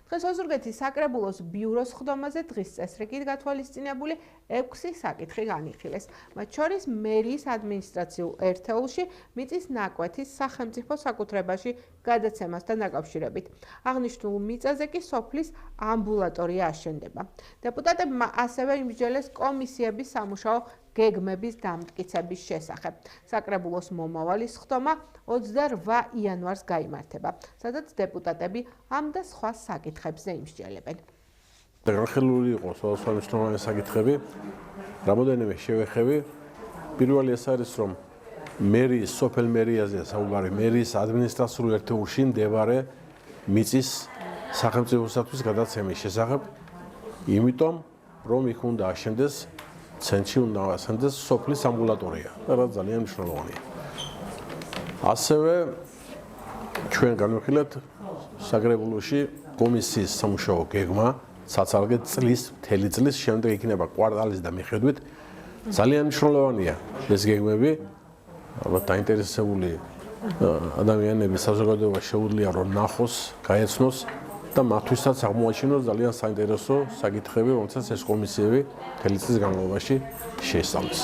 დღეს ოზურგეთის საკრებულოს ბიუროს ხდომაზე დღის წესრიგით გათვალისწინებული 6 საკითხი განიხილეს. მათ შორის მერიის ადმინისტრაციულ ერთეულში მიწის ნაკვეთის სახელმწიფო საკუთრებაში გადაცემასთან დაკავშირებით. აღნიშნულ მიწაზე კი სოფლის ამბულატორია აშენდება. დეპუტატებმა ასევე იმსჯელეს კომისიების სამუშაო გეგმების დამტკიცების შესახებ. საკრებულოს მომავალი ხდომა 28 იანვარს გაიმართება, სადაც დეპუტატები ამ და სხვა საკითხებზე იმსჯელებენ. განხილული იყო სხვადასხვა მნიშვნელოვანი საკითხები, რამოდენიმე შევეხები. პირველი ეს არის, რომ მერიის სოფელ მერიაზე საუბარი მერიის ადმინისტრაციულ ერთეულში მდებარე მიწის სახელმწიფოსათვის გადაცემის შესახებ, იმიტომ რომ იქ უნდა აშენდეს ცენტრში უნდა აშენდეს სოფლის ამბულატორია, რაც ძალიან მნიშვნელოვანია. ასევე ჩვენ განვიხილეთ საკრებულოში კომისიის სამუშაო გეგმა საცალკე მთელი წლის შემდეგ იქნება კვარტალის და მიხედვით ძალიან მნიშვნელოვანია ეს გეგმები. ალბათ დაინტერესებული ადამიანები საზოგადოება შეუძლია რომ ნახოს, გაეცნოს და მათთვისაც აღმოაჩინოს ძალიან საინტერესო საკითხები, რომელსაც ეს კომისიები მთელი წლის განმავლობაში შეესწავლის.